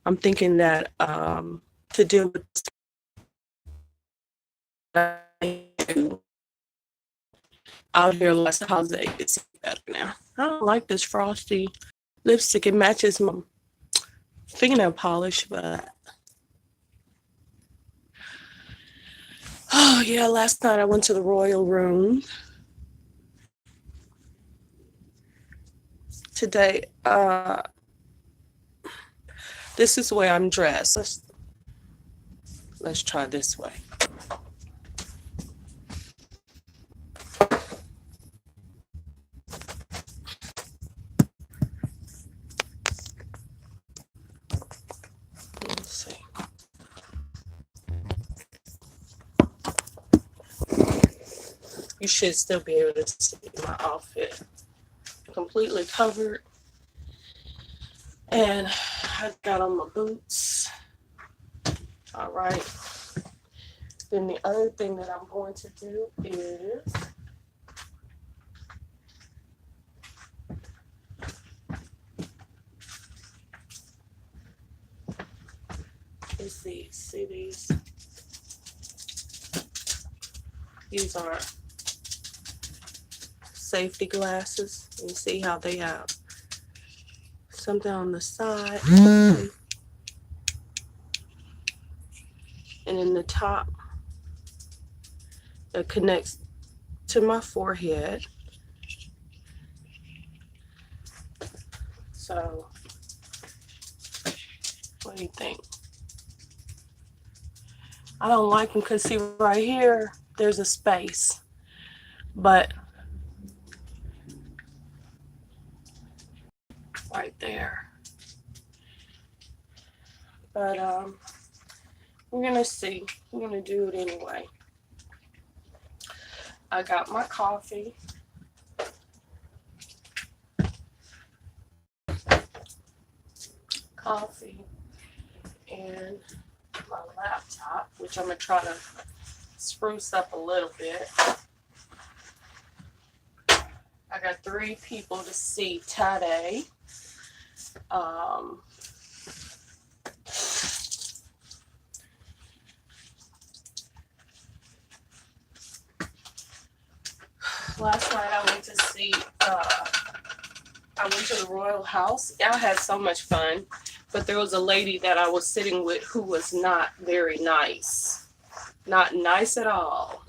I'm thinking that to deal with out here last holiday, it's better now. I don't like this frosty lipstick. It matches my fingernail polish, but oh yeah, last night I went to the royal room. Today, this is the way I'm dressed. Let's try this way. Let's see. You should still be able to see my outfit. Completely covered. And I got on my boots. All right. Then the other thing that I'm going to do is these. See these? These are safety glasses. You see how they have something on the side. And in the top that connects to my forehead. So, what do you think? I don't like them because see right here, there's a space. But right there. But we're gonna see. We're gonna do it anyway. I got my coffee. And my laptop, which I'm gonna try to spruce up a little bit. I got 3 people to see today. Last night I went to see, I went to the Royal House. I had so much fun, but there was a lady that I was sitting with who was not very nice. Not nice at all.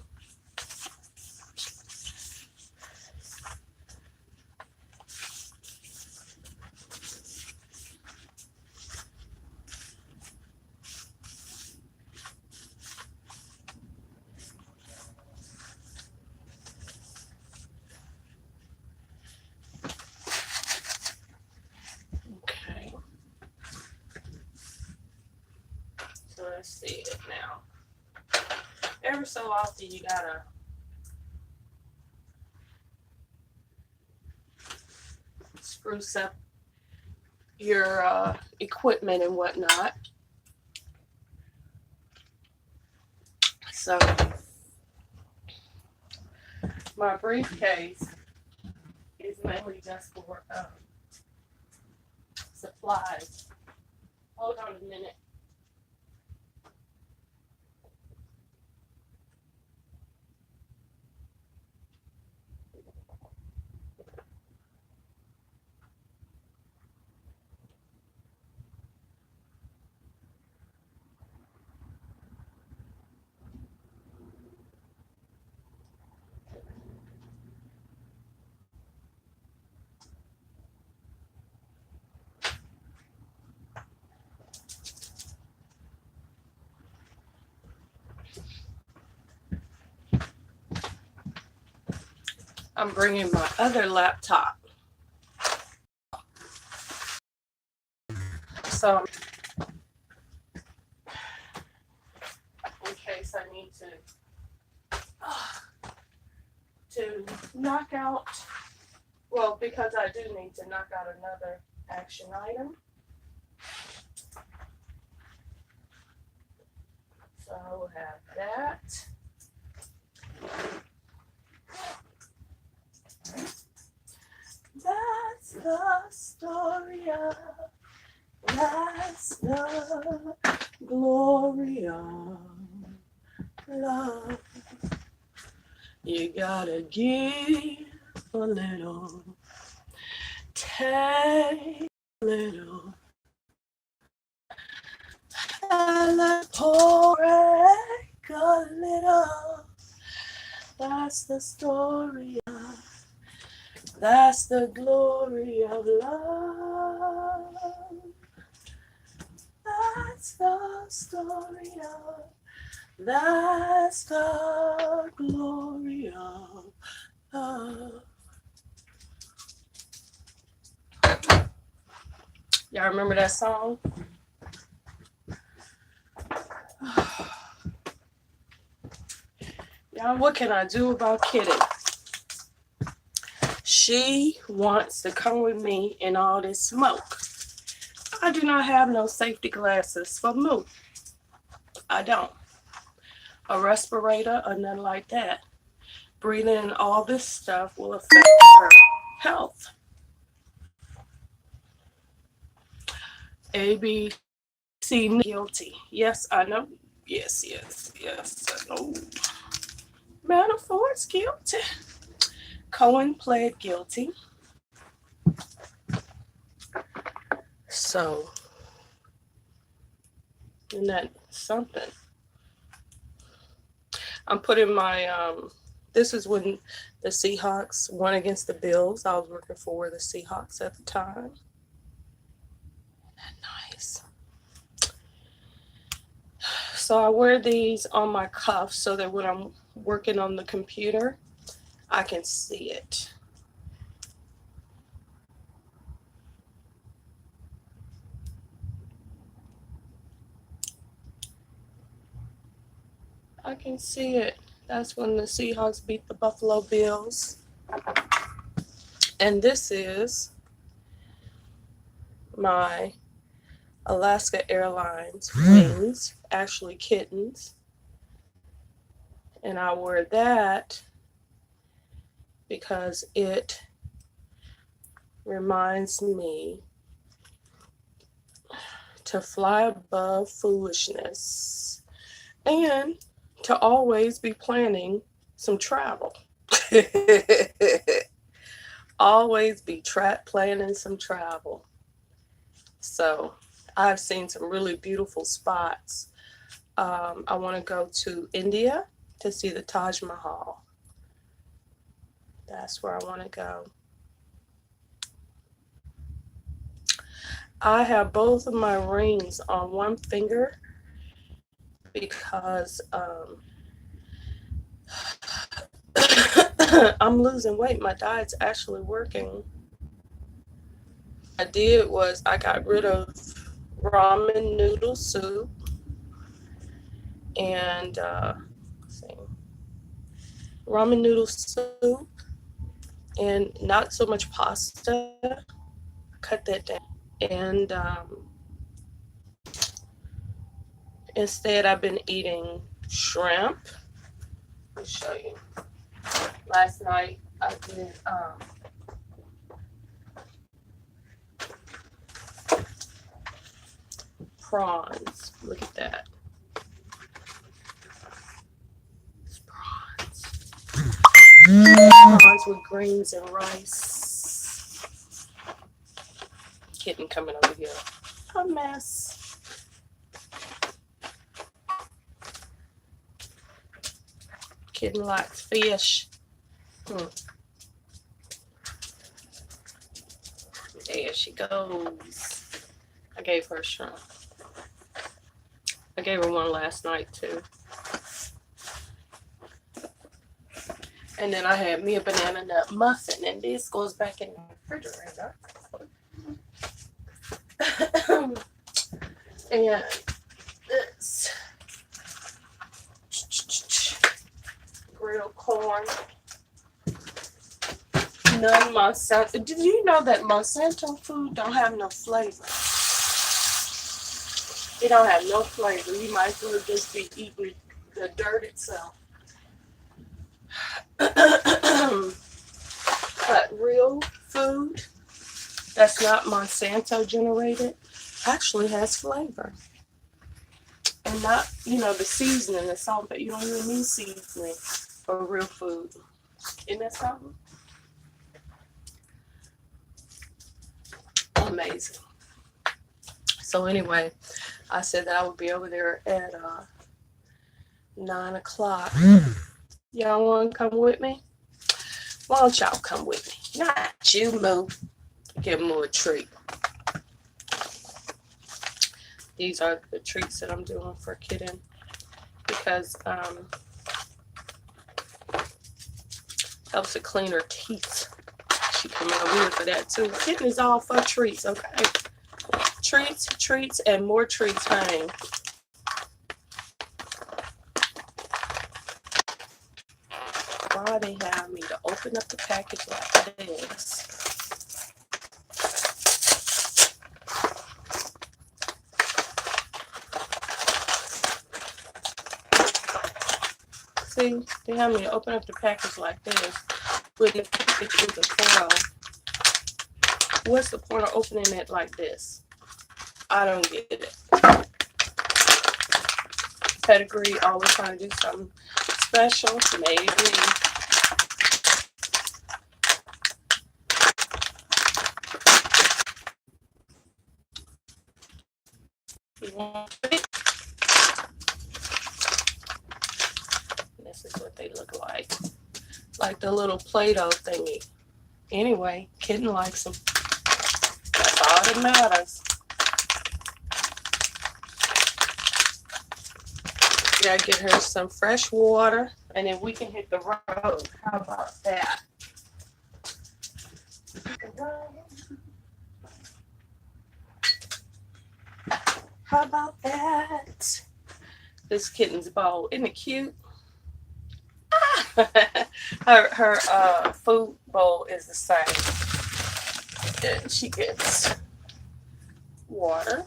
Okay. So let's see it now. Every so often you gotta spruce up your equipment and whatnot. So my briefcase is mainly just for supplies. Hold on a minute. I'm bringing my other laptop. So, in case I need to knock out, well, because I do need to knock out another action item. So we'll have that. That's the story of last the glory of love. You gotta give a little, take a little, and let pour break a little. That's the story of, that's the glory of love. That's the story of, that's the glory of love. Y'all remember that song? Y'all, what can I do about Kitty? She wants to come with me in all this smoke. I do not have no safety glasses for Moo. I don't. A respirator or nothing like that. Breathing in all this stuff will affect her health. ABC guilty. Yes, I know. Yes, I know. Manafort's guilty. Cohen pled guilty. So, isn't that something? I'm putting my, this is when the Seahawks won against the Bills. I was working for the Seahawks at the time. Nice. So I wear these on my cuff so that when I'm working on the computer, I can see it. I can see it. That's when the Seahawks beat the Buffalo Bills. And this is my Alaska Airlines wings, actually kittens. And I wear that because it reminds me to fly above foolishness and to always be planning some travel. Always be planning some travel. So I've seen some really beautiful spots. I want to go to India to see the Taj Mahal. That's where I want to go. I have both of my rings on one finger because I'm losing weight. My diet's actually working. I did was I got rid of ramen noodle soup and ramen noodle soup and not so much pasta. Cut that down. And instead I've been eating shrimp. Let me show you. Last night I did prawns. Look at that. It's prawns. Prawns with greens and rice. Kitten coming over here. A mess. Kitten likes fish. There she goes. I gave her a shrimp. I gave her one last night too. And then I had me a banana nut muffin, and this goes back in the refrigerator. And this grilled corn. None Monsanto. Did you know that Monsanto food don't have no flavor? It don't have no flavor. You might as well just be eating the dirt itself. But real food that's not Monsanto generated actually has flavor. And not, the seasoning and salt, but you don't even need seasoning for real food. Isn't that something? Amazing. So anyway, I said that I would be over there at 9 o'clock. Y'all want to come with me? Why don't y'all come with me? Not you, Moo. Give Moo a treat. These are the treats that I'm doing for Kitten because helps her clean her teeth. She come over here for that too. Kitten is all for treats, okay? Treats, and more treats, honey. Why they have me to open up the package like this? See, they have me to open up the package like this with the package with the foil. What's the point of opening it like this? I don't get it. Pedigree always trying to do something special. Maybe. You want it? This is what they look like the little Play-Doh thingy. Anyway, Kitten likes them. That's all that matters. Gotta get her some fresh water, and then we can hit the road. How about that? How about that? This kitten's bowl. Isn't it cute? her food bowl is the same. And she gets water.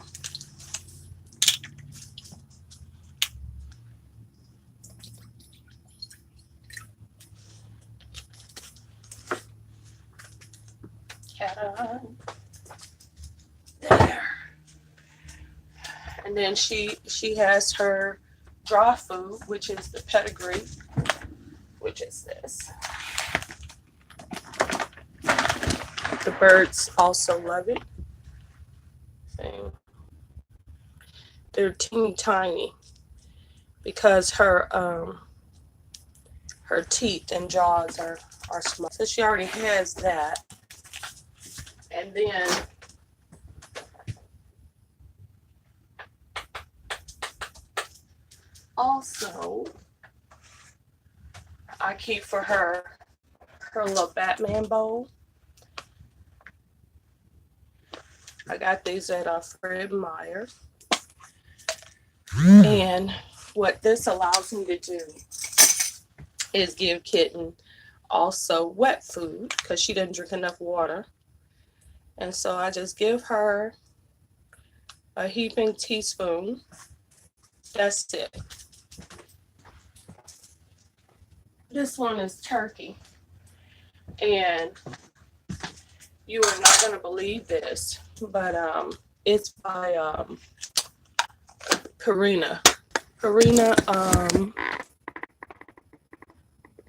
Cat on. There. And then she has her dry food, which is the pedigree, which is this. The birds also love it. See? They're teeny tiny because her teeth and jaws are small. So she already has that. And then also I keep for her little Batman bowl. I got these at Fred Meyer. And what this allows me to do is give Kitten also wet food because she doesn't drink enough water. And so I just give her a heaping teaspoon. That's it. This one is turkey. And you are not going to believe this, but it's by Purina. Purina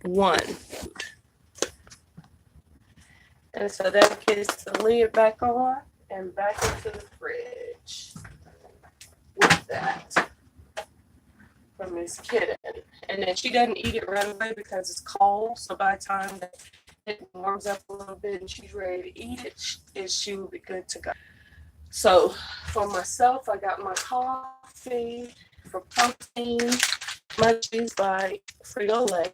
1. And so that gets the lid back on and back into the fridge with that from Miss Kitten. And then she doesn't eat it right away because it's cold. So by the time that it warms up a little bit and she's ready to eat it, she will be good to go. So for myself, I got my coffee. For protein, Munchies by Frito-Lay.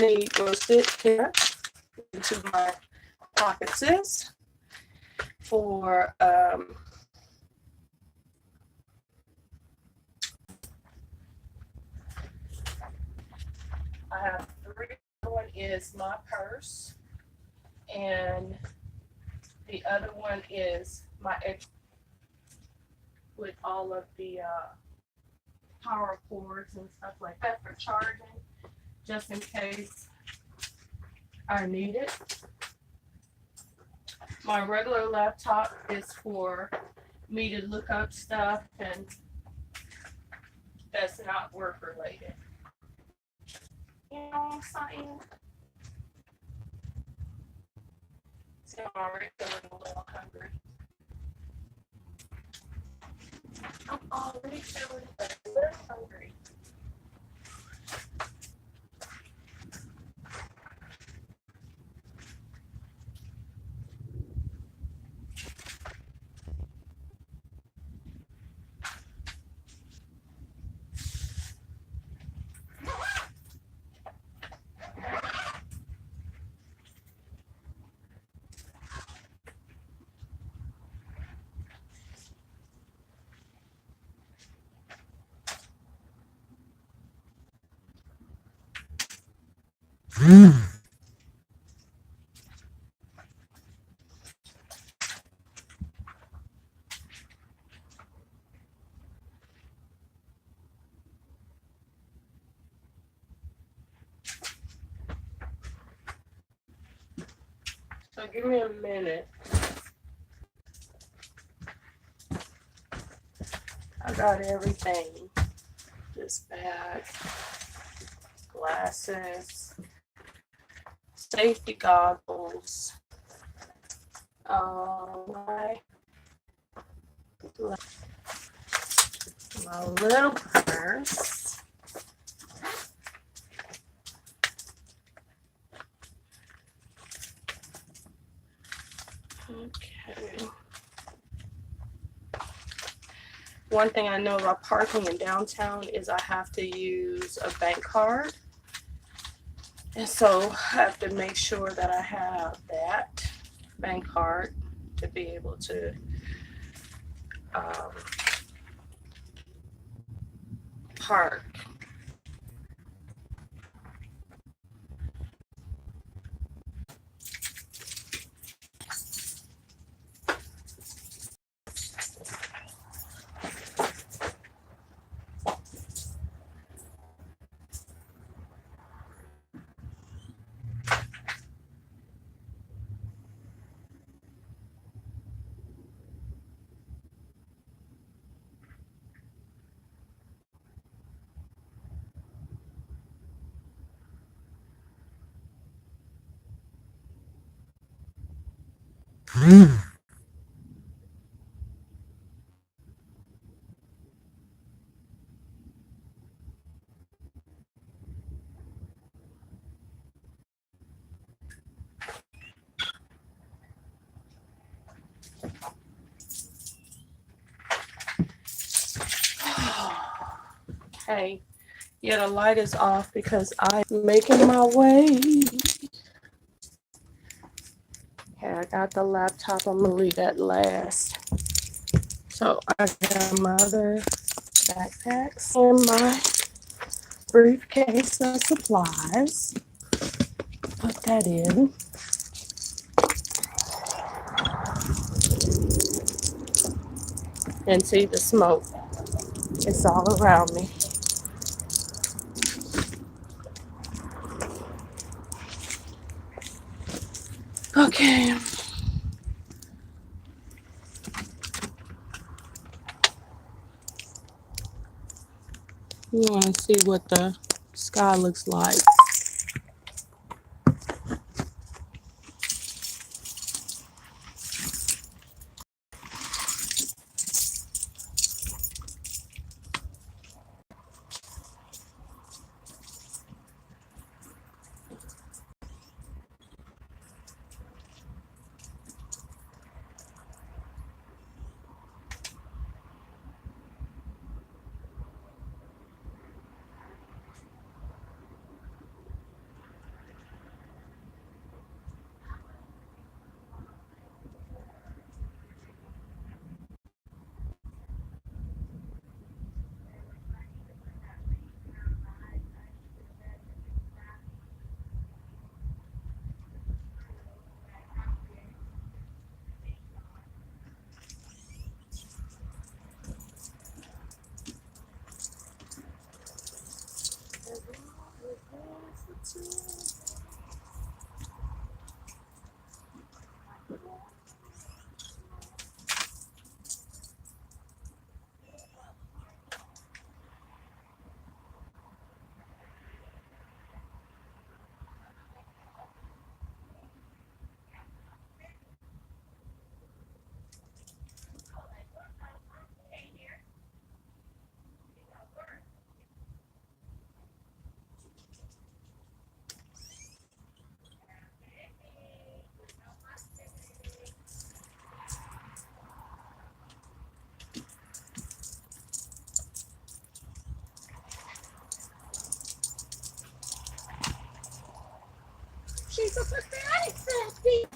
Need roasted carrots into my pockets. For I have 3. One is my purse, and the other one is my extra with all of the power cords and stuff like that for charging, just in case I need it. My regular laptop is for me to look up stuff and that's not work related. You know what I'm saying? So I'm already feeling a little hungry. I'm already feeling a little hungry. So give me a minute. I got everything. This bag, glasses, safety goggles, my little purse. Okay. One thing I know about parking in downtown is I have to use a bank card. And so I have to make sure that I have that bank card to be able to park. Okay. Yeah, the light is off because I'm making my way. Okay, I got the laptop. I'm gonna leave that last. So I got my other backpacks and my briefcase of supplies. Put that in. And see the smoke. It's all around me. Okay. You want to see what the sky looks like. He's a pathetic safety.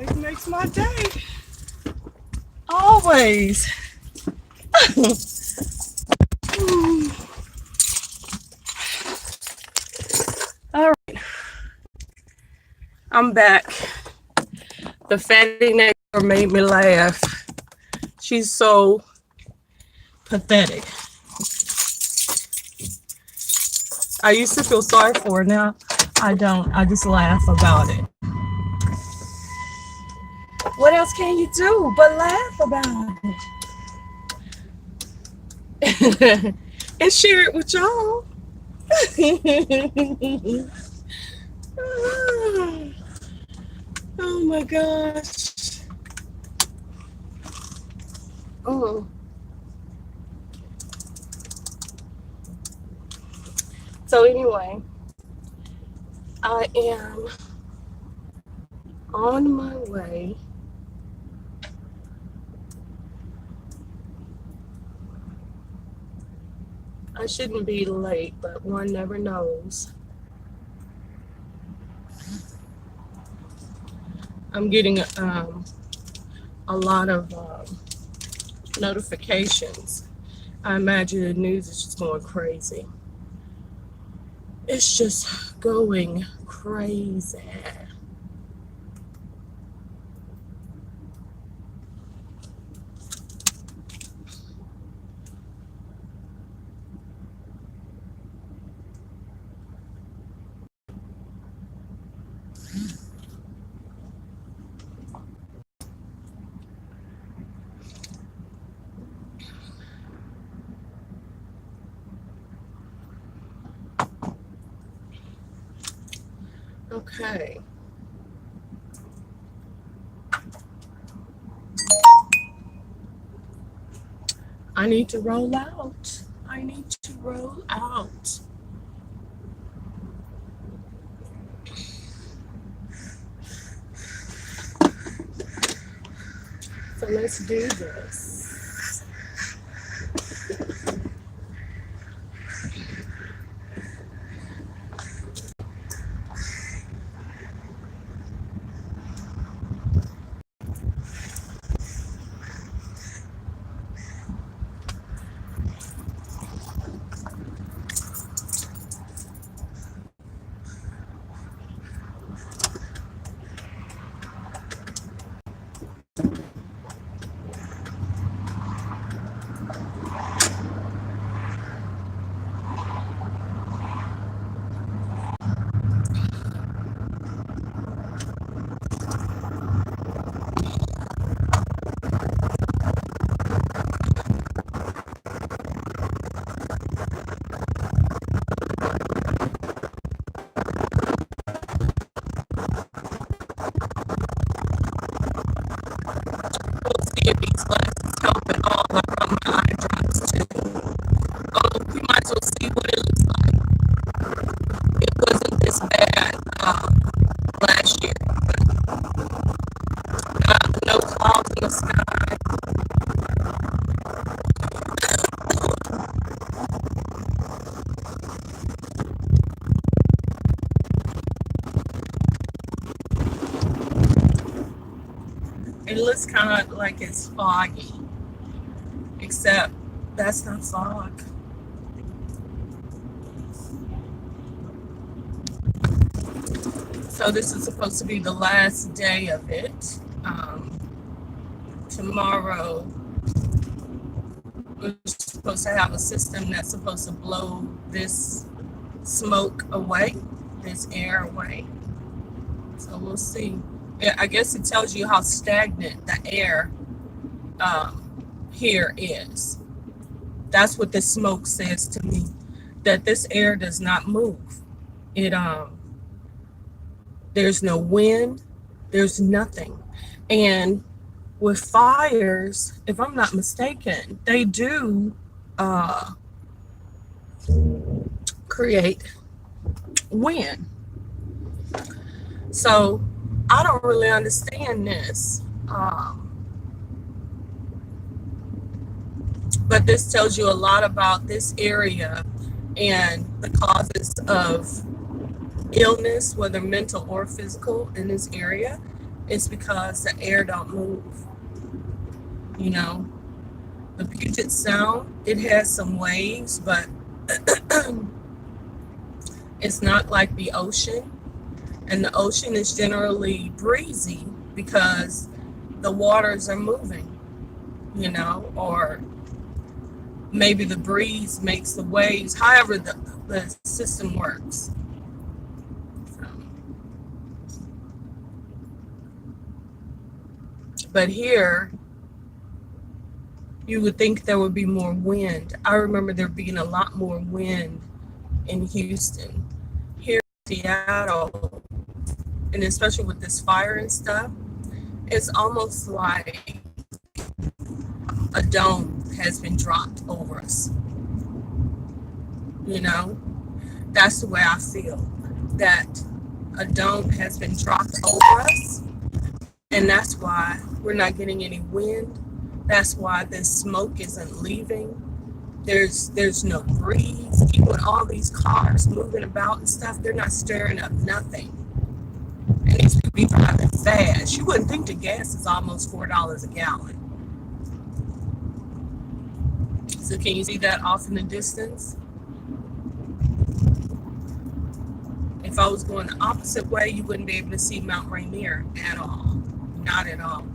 It makes my day. Always. All right. I'm back. The fatty neighbor made me laugh. She's so pathetic. I used to feel sorry for her. Now I don't. I just laugh about it. What else can you do but laugh about it? And share it with y'all. Oh my gosh. Oh. So anyway, I am on my way I shouldn't be late, but one never knows. I'm getting a lot of notifications. I imagine the news is just going crazy. It's just going crazy. Okay. I need to roll out. I need to roll out. So let's do this. We'll see if these glasses help at all. I brought my eye drops too. Oh, we might as well see what it looks like. It wasn't this bad last year. No clouds in the sky. It looks kind of like it's foggy, except that's not fog. So this is supposed to be the last day of it. Tomorrow, we're supposed to have a system that's supposed to blow this smoke away, this air away. So we'll see. I guess it tells you how stagnant the air here is. That's what the smoke says to me, that this air does not move. It there's no wind, there's nothing. And with fires, if I'm not mistaken, they do uh, create wind. So I don't really understand this. But this tells you a lot about this area and the causes of illness, whether mental or physical, in this area. It's because the air don't move. You know, the Puget Sound, it has some waves, but it's not like the ocean. And the ocean is generally breezy because the waters are moving, you know, or maybe the breeze makes the waves, however the system works. But here, you would think there would be more wind. I remember there being a lot more wind in Houston. Here in Seattle, and especially with this fire and stuff, it's almost like a dome has been dropped over us. You know, that's the way I feel, that a dome has been dropped over us, and that's why we're not getting any wind. That's why this smoke isn't leaving. There's no breeze. Even with all these cars moving about and stuff, they're not stirring up nothing. And these people be driving fast. You wouldn't think the gas is almost $4 a gallon. So can you see that off in the distance? If I was going the opposite way, you wouldn't be able to see Mount Rainier at all. Not at all.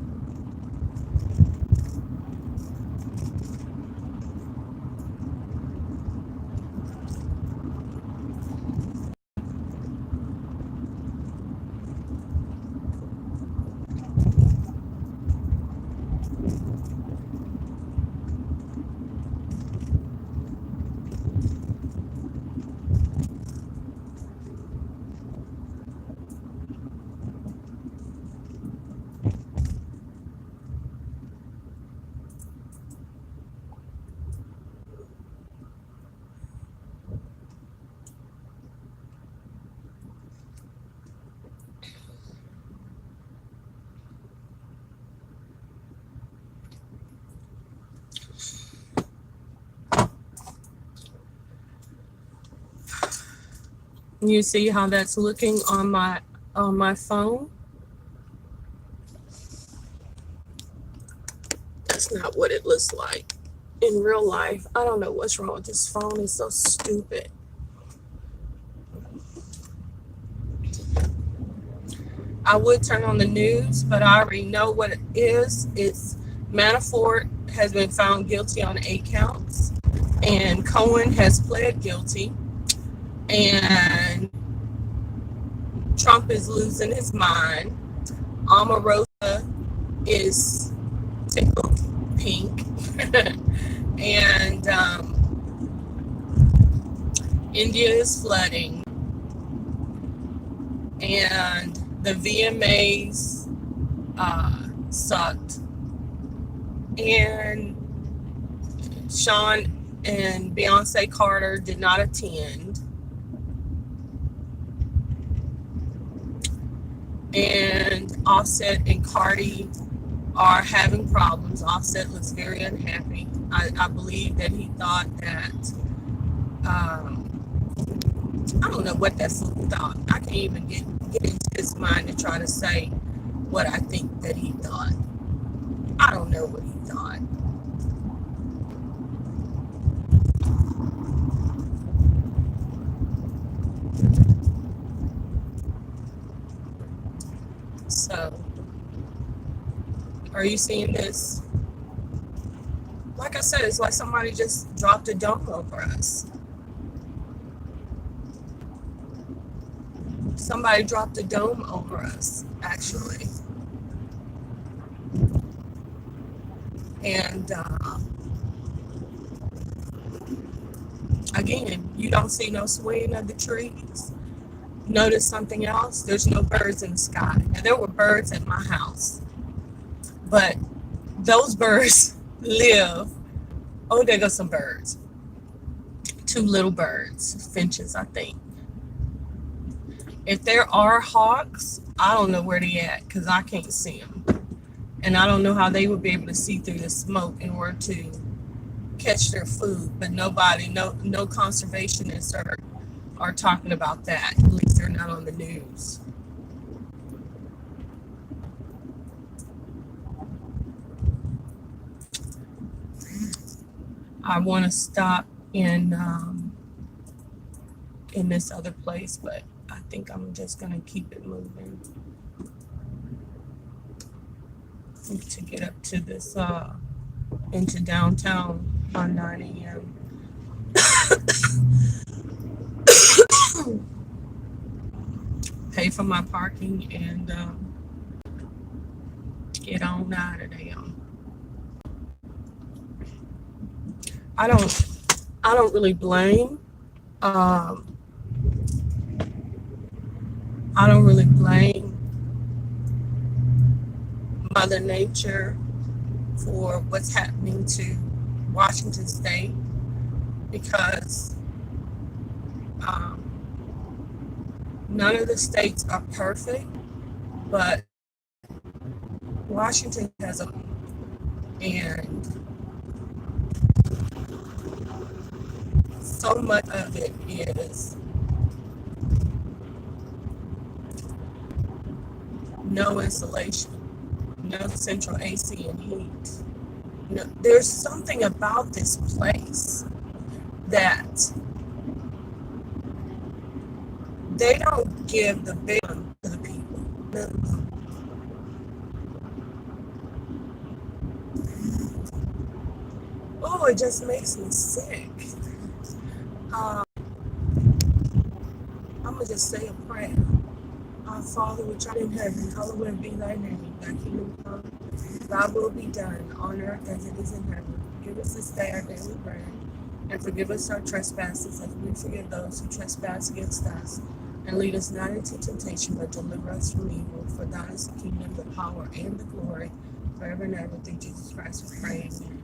You see how that's looking on my phone? That's not what it looks like in real life. I don't know what's wrong with this phone. It's so stupid. I would turn on the news, but I already know what it is. It's Manafort has been found guilty on 8 counts, and Cohen has pled guilty, and Trump is losing his mind. Omarosa is tickled pink, and India is flooding, and the VMAs sucked, and Sean and Beyonce Carter did not attend, and Offset and Cardi are having problems. Offset looks very unhappy. I believe that he thought that I don't know what that fool thought. I can't even get into his mind to try to say what I think that he thought. I don't know what he thought. So, are you seeing this? Like I said, it's like somebody just dropped a dome over us. Somebody dropped a dome over us, actually. And again, you don't see no swaying of the trees. Notice something else? There's no birds in the sky. Now, there were birds at my house, but those birds live. Oh, there go some birds. Two little birds, finches, I think. If there are hawks, I don't know where they at because I can't see them. And I don't know how they would be able to see through the smoke in order to catch their food. But nobody, no conservationists are talking about that. At least they're not on the news. I want to stop in this other place, but I think I'm just gonna keep it moving to get up to this into downtown by 9 a.m. Pay for my parking and get on out of there. I don't really blame. I don't really blame Mother Nature for what's happening to Washington State because none of the states are perfect, but Washington has a and so much of it is no insulation, no central AC and heat. You know, there's something about this place that they don't give the big one to the people. Oh, it just makes me sick. I'm gonna just say a prayer. Our Father, which art in heaven, hallowed be thy name. Thy kingdom come, thy will be done on earth as it is in heaven. Give us this day our daily bread, and forgive us our trespasses as we forgive those who trespass against us. And lead us not into temptation, but deliver us from evil. For thine is the kingdom, the power, and the glory, forever and ever. Through Jesus Christ we pray. Amen.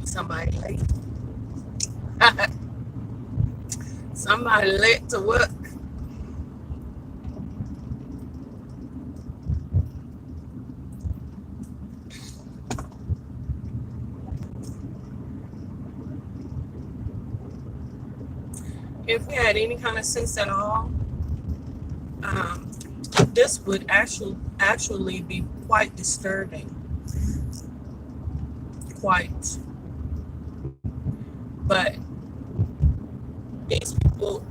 Somebody late. Somebody late to work. If we had any kind of sense at all, this would actually be quite disturbing. Quite. But these people,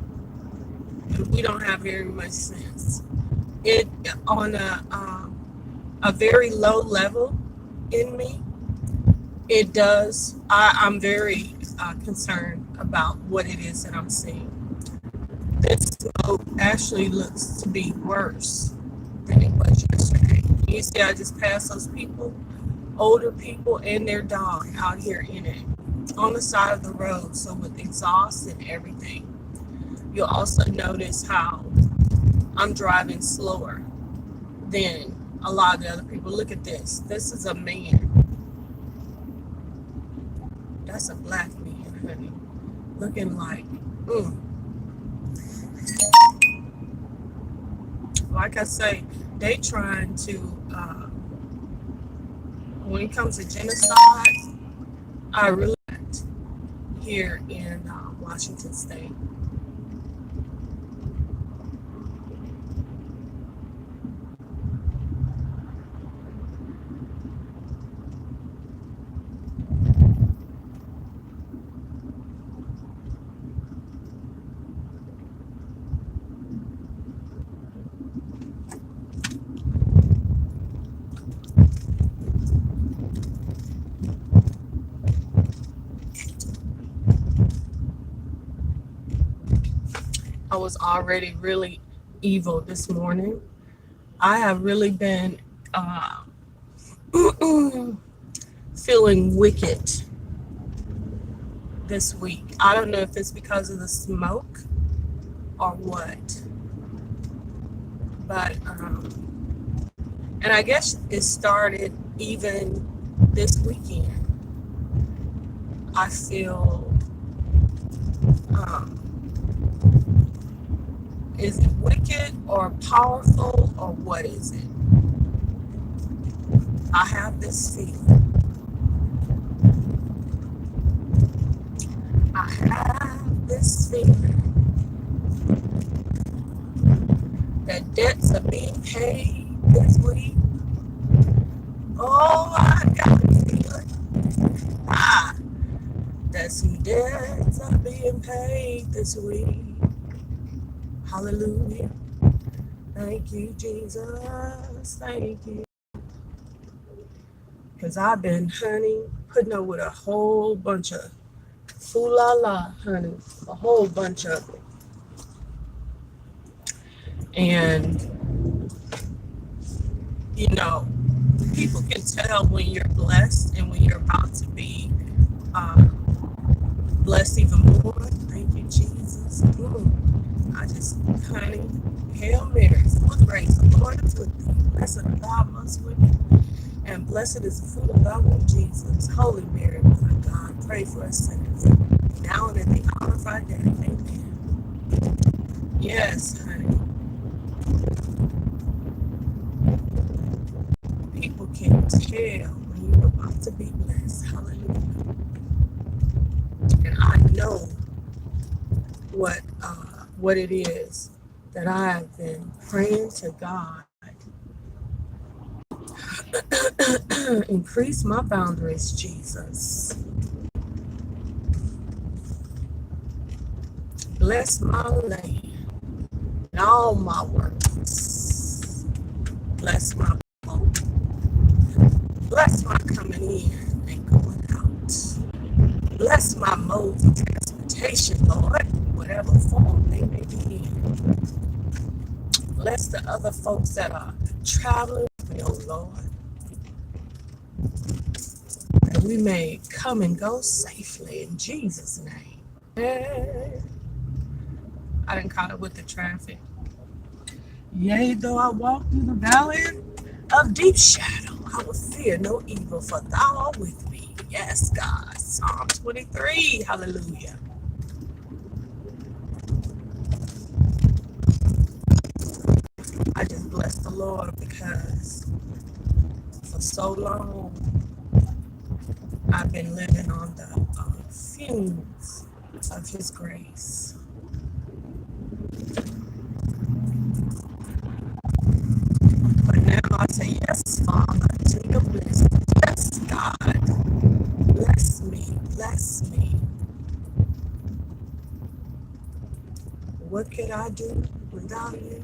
we don't have very much sense. It on a very low level in me, it does. I'm very concerned about what it is that I'm seeing. This smoke actually looks to be worse than it was yesterday. You see, I just passed those people, older people and their dog out here in it, on the side of the road, so with exhaust and everything. You'll also notice how I'm driving slower than a lot of the other people. Look at this. This is a man. That's a black man, honey. Looking like, like I say, they trying to, when it comes to genocide, I really here in Washington State. I was already really evil this morning. I have really been feeling wicked this week. I don't know if it's because of the smoke or what, but and I guess it started even this weekend. I feel is it wicked or powerful or what is it? I have this feeling. I have this feeling that debts are being paid this week. Oh, I got a feeling that some debts are being paid this week. Hallelujah. Thank you, Jesus. Thank you. Because I've been, honey, putting up with a whole bunch of foo-la-la, honey. A whole bunch of it. And, you know, people can tell when you're blessed and when you're about to be blessed even more. Thank you, Jesus. I just, honey, Hail Mary, full of grace, the Lord is with thee. Blessed art thou amongst women, and blessed is the fruit of thy womb, Jesus. Holy Mary, Mother of God, pray for us sinners, now and at the hour of our death. Amen. Yes, honey. People can tell when you're about to be blessed. Hallelujah. And I know what it is that I have been praying to God. Increase my boundaries, Jesus. Bless my land and all my works. Bless my boat. Bless my coming in and going out. Bless my modes of transportation, Lord, whatever form they may be in. Bless the other folks that are traveling with me, oh Lord, that we may come and go safely in Jesus' name. I didn't caught up with the traffic. Yea, though I walk through the valley of deep shadow, I will fear no evil, for thou art with me. Yes, God. Psalm 23. Hallelujah. I just bless the Lord because for so long I've been living on the fumes of His grace. But now I say, yes, Father, to your blessing. Yes, God. Bless me. Bless me. What could I do without you?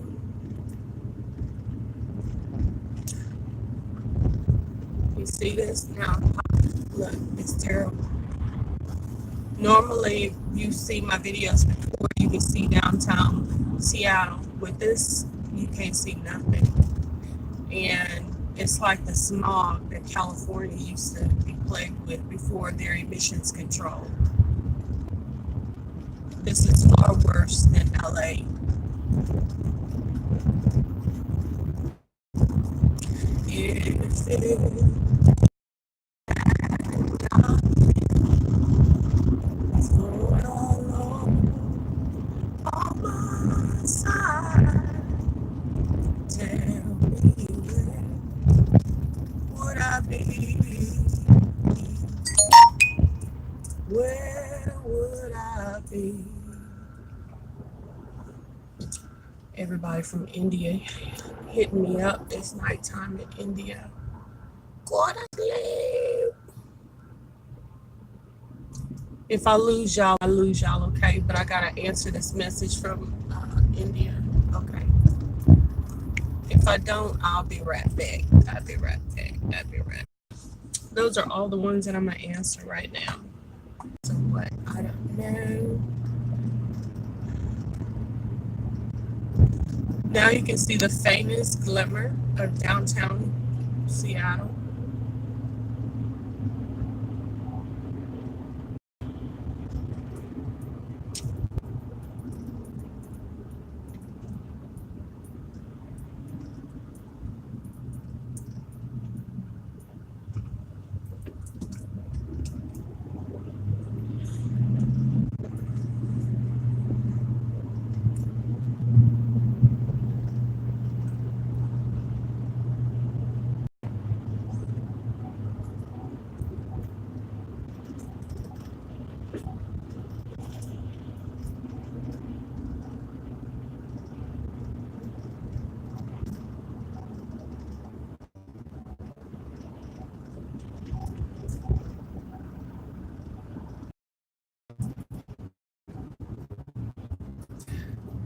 You see this now? Look, it's terrible. Normally, you see my videos before, you can see downtown Seattle. With this, you can't see nothing. And it's like the smog that California used to be plagued with before their emissions control. This is far worse than LA. If it for all my side, tell me where would I be? Where would I be? Everybody from India hitting me up. It's nighttime in India. Go to sleep. If I lose y'all, I lose y'all, okay? But I gotta answer this message from India, okay? If I don't, I'll be right back. I'll be right back. Those are all the ones that I'm gonna answer right now. So what? I don't know. Now you can see the famous glimmer of downtown Seattle.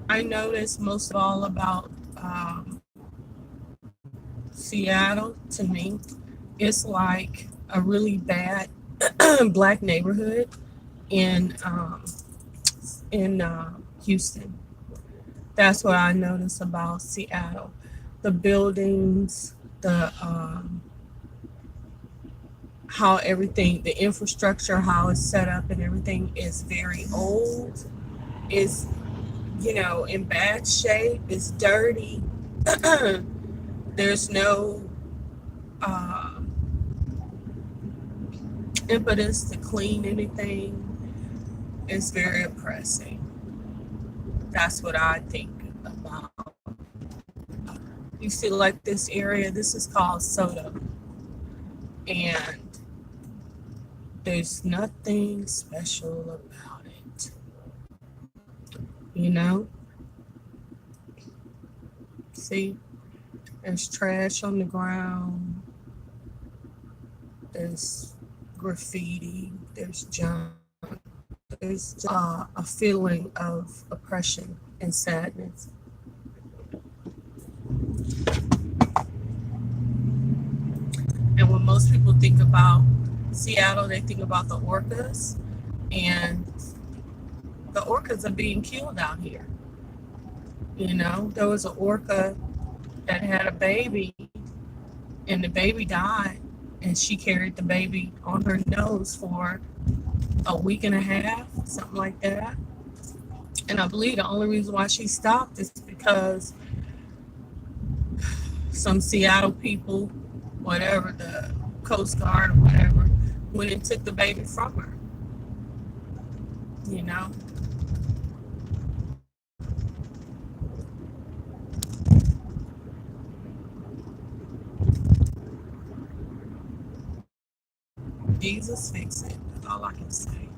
I noticed most of all about Seattle to me, it's like a really bad black neighborhood in Houston. That's what I noticed about Seattle. The buildings, the how everything, the infrastructure, how it's set up, and everything is very old. Is in bad shape. It's dirty. There's no impetus to clean anything. It's very oppressing. That's what I think about. You see, like this area, this is called Soto, and there's nothing special about it. See, there's trash on the ground, there's graffiti, there's junk, there's a feeling of oppression and sadness. And when most people think about Seattle, they think about the orcas, and the orcas are being killed out here. There was an orca that had a baby, and the baby died, and she carried the baby on her nose for a week and a half, something like that. And I believe the only reason why she stopped is because some Seattle people, whatever, the Coast Guard or whatever, went and took the baby from her. Jesus fix it. That's all I can say.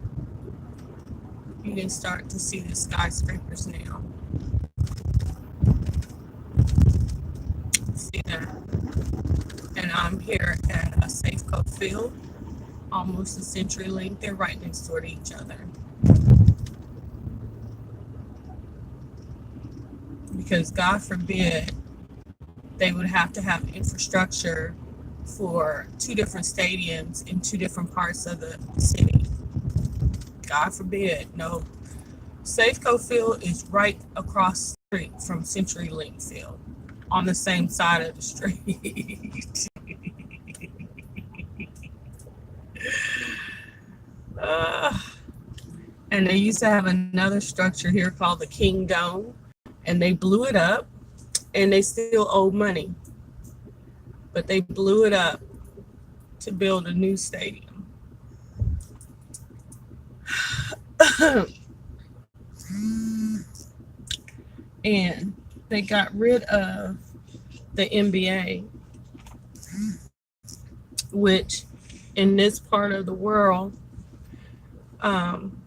You can start to see the skyscrapers now. See that? And I'm here at a Safeco Field, almost a CenturyLink. They're right next door to each other. Because God forbid they would have to have infrastructure for two different stadiums in two different parts of the city. God forbid. No. Safeco Field is right across the street from CenturyLink Field, on the same side of the street. And they used to have another structure here called the King Dome, and they blew it up, and they still owe money. But they blew it up to build a new stadium. And they got rid of the NBA, which in this part of the world,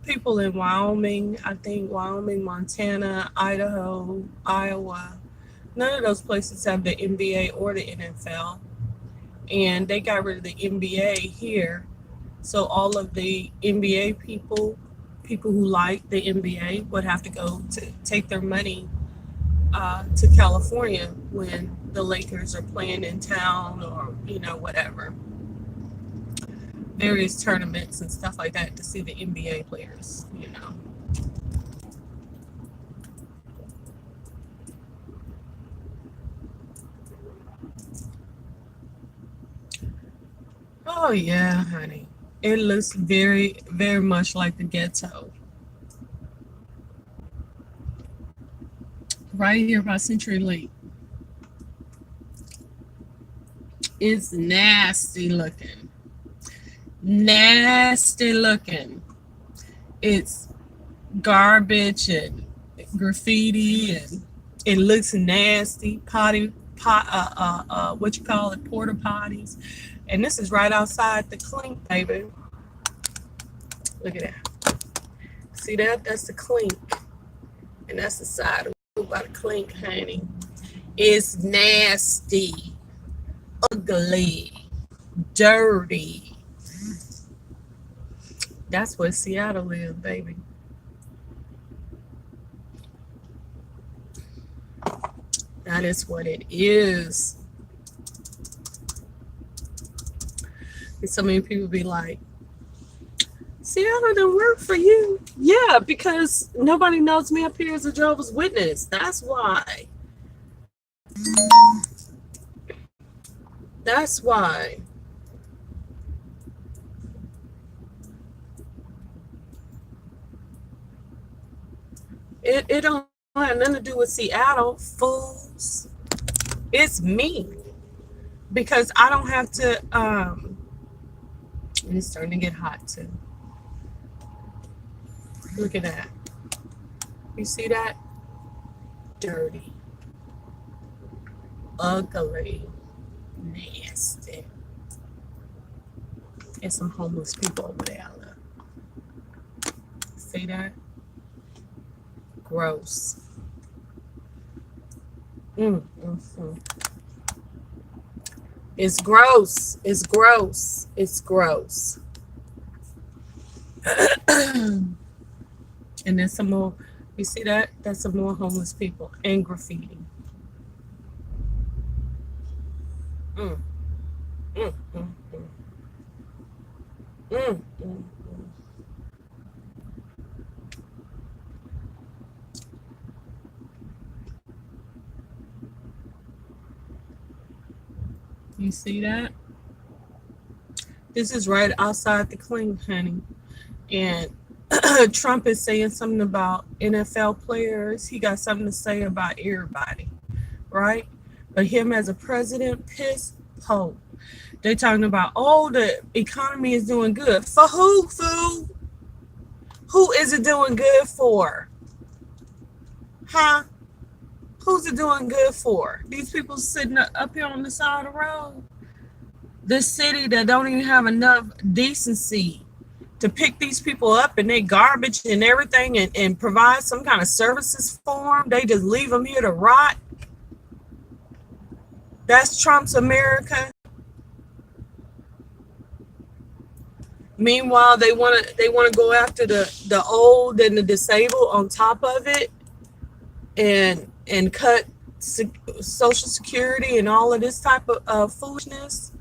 people in Wyoming, I think Wyoming, Montana, Idaho, Iowa, none of those places have the NBA or the NFL. And they got rid of the NBA here. So all of the NBA people who like the NBA would have to go to take their money to California when the Lakers are playing in town, or, whatever. Various tournaments and stuff like that to see the NBA players, Oh yeah, honey. It looks very, very much like the ghetto. Right here by Century Link. It's nasty looking. Nasty looking. It's garbage and graffiti and it looks nasty. What you call it, porta potties. And this is right outside the clink, baby. Look at that. See that? That's the clink. And that's the side of by the clink, honey. It's nasty, ugly, dirty. That's what Seattle is, baby. That is what it is. And so many people be like, Seattle don't work for you. Yeah, because nobody knows me up here as a Jehovah's Witness. That's why. That's why. It don't have nothing to do with Seattle, fools. It's me. Because I don't have to it's starting to get hot too. Look at that. You see that? Dirty. Ugly. Nasty. And some homeless people over there. Look. See that? Gross. It's gross. It's gross. It's gross. And then some more. You see that? That's some more homeless people and graffiti. Mm, mm, mm, mm. Mm, mm. You see that? This is right outside the clink, honey. And Trump is saying something about NFL players. He got something to say about everybody, right? But him as a president, piss poor. They talking about, oh, the economy is doing good. For who, fool? Who is it doing good for? Huh? Who's it doing good for? These people sitting up here on the side of the road. This city that don't even have enough decency to pick these people up and they garbage and everything and provide some kind of services for them. They just leave them here to rot. That's Trump's America. Meanwhile, they want to go after the old and the disabled on top of it, and cut Social Security and all of this type of foolishness.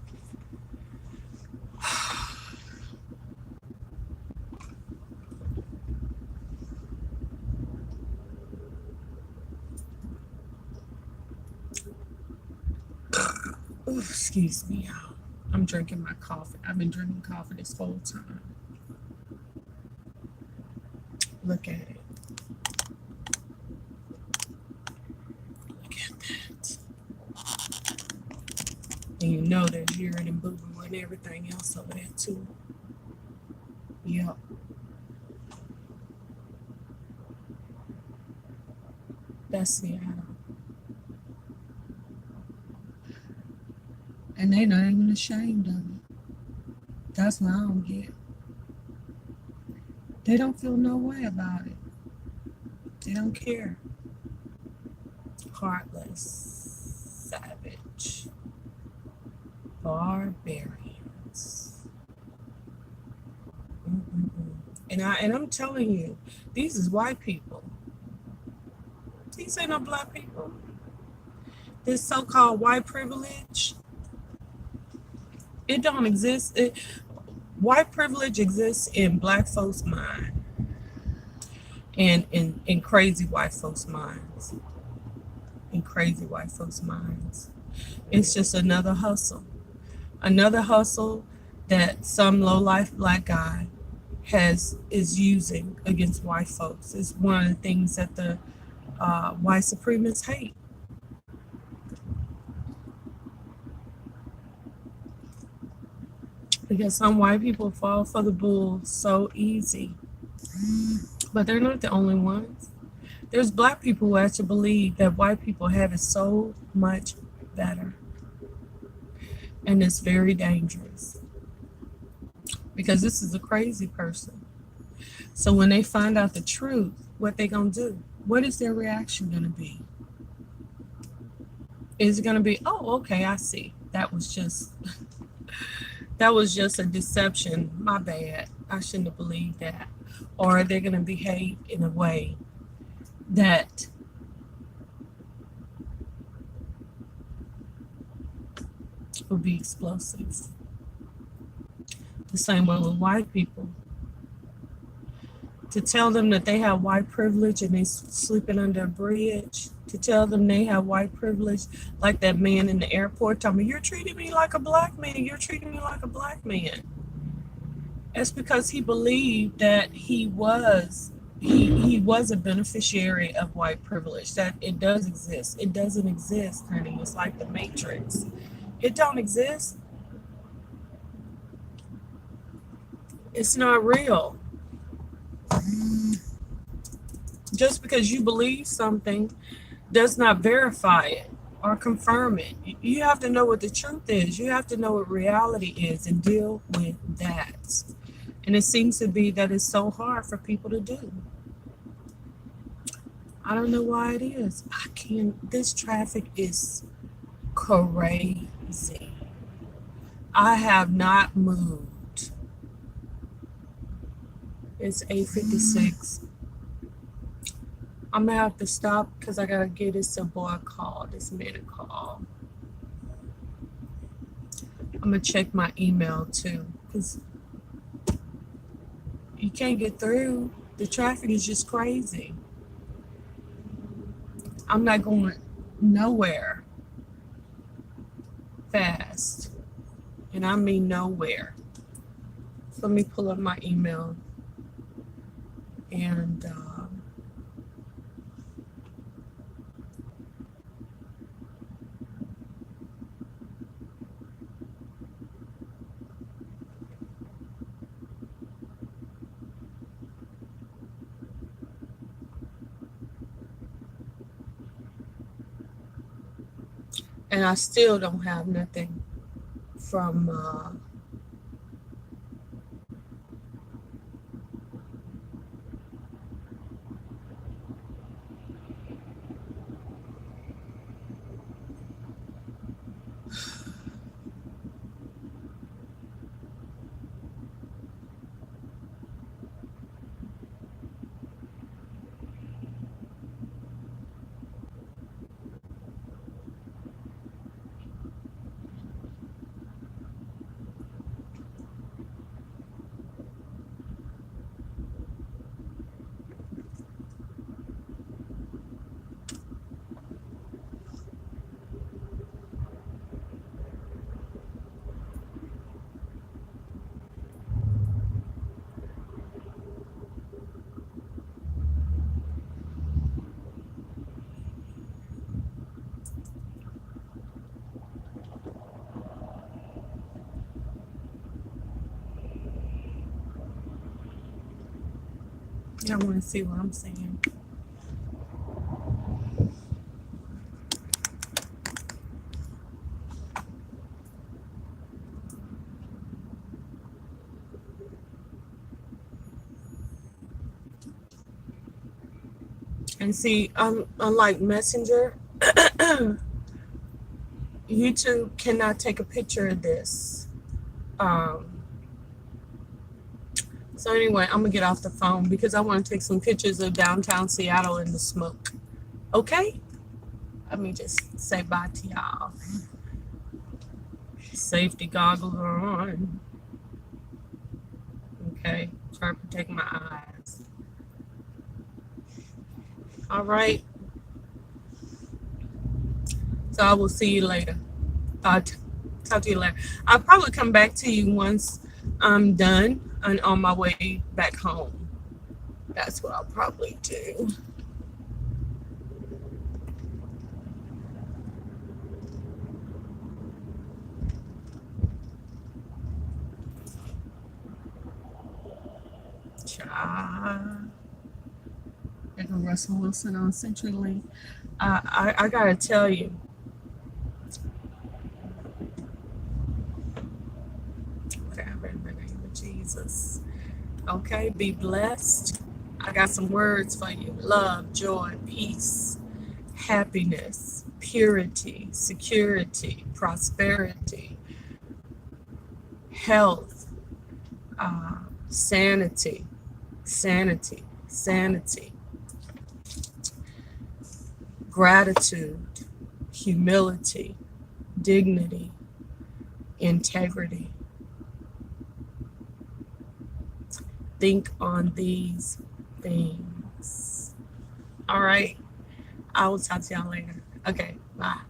Ooh, excuse me, y'all. I'm drinking my coffee. I've been drinking coffee this whole time. Look at it. Look at that. And you know there's urine and boo boo and everything else over there too. Yep. That's Seattle. And they not even ashamed of it. That's what I don't get. They don't feel no way about it. They don't care. Heartless, savage, barbarians. And I'm telling you, these is white people. These ain't no black people. This so-called white privilege, it don't exist. White privilege exists in black folks' mind and in crazy white folks' minds. In crazy white folks' minds. It's just another hustle. Another hustle that some low life black guy is using against white folks. Is one of the things that the white supremacists hate. Because some white people fall for the bull so easy. But they're not the only ones. There's black people who actually believe that white people have it so much better. And it's very dangerous. Because this is a crazy person. So when they find out the truth, what they gonna do? What is their reaction gonna be? Is it gonna be, oh, okay, I see. That was just a deception. My bad. I shouldn't have believed that. Or they're gonna behave in a way that will be explosive. The same way with white people. To tell them that they have white privilege and they sleeping under a bridge, to tell them they have white privilege, like that man in the airport telling me, you're treating me like a black man, you're treating me like a black man. It's because he believed that he was a beneficiary of white privilege, that it does exist. It doesn't exist, honey. It's like the Matrix. It don't exist. It's not real. Just because you believe something does not verify it or confirm it. You have to know what the truth is. You have to know what reality is and deal with that. And it seems to be that it's so hard for people to do. I don't know why it is. This traffic is crazy. I have not moved. It's 8:56. I'm gonna have to stop because I gotta get this boy a call, this man a call. I'm gonna check my email too, because you can't get through. The traffic is just crazy. I'm not going nowhere fast, and I mean nowhere. So let me pull up my email and I still don't have nothing from I want to see what I'm saying. And see, unlike Messenger, YouTube cannot take a picture of this. So anyway, I'm gonna get off the phone because I want to take some pictures of downtown Seattle in the smoke. Okay? Let me just say bye to y'all. Safety goggles are on. Okay, try to protect my eyes. All right. So I will see you later. Talk to you later. I'll probably come back to you once I'm done and on my way back home. That's what I'll probably do. Like Russell Wilson on CenturyLink. I gotta tell you, whatever in the name of Jesus. Okay, be blessed. I got some words for you: love, joy, peace, happiness, purity, security, prosperity, health, sanity, sanity, gratitude, humility, dignity, integrity. Think on these things. All right. I will talk to y'all later. Okay. Bye.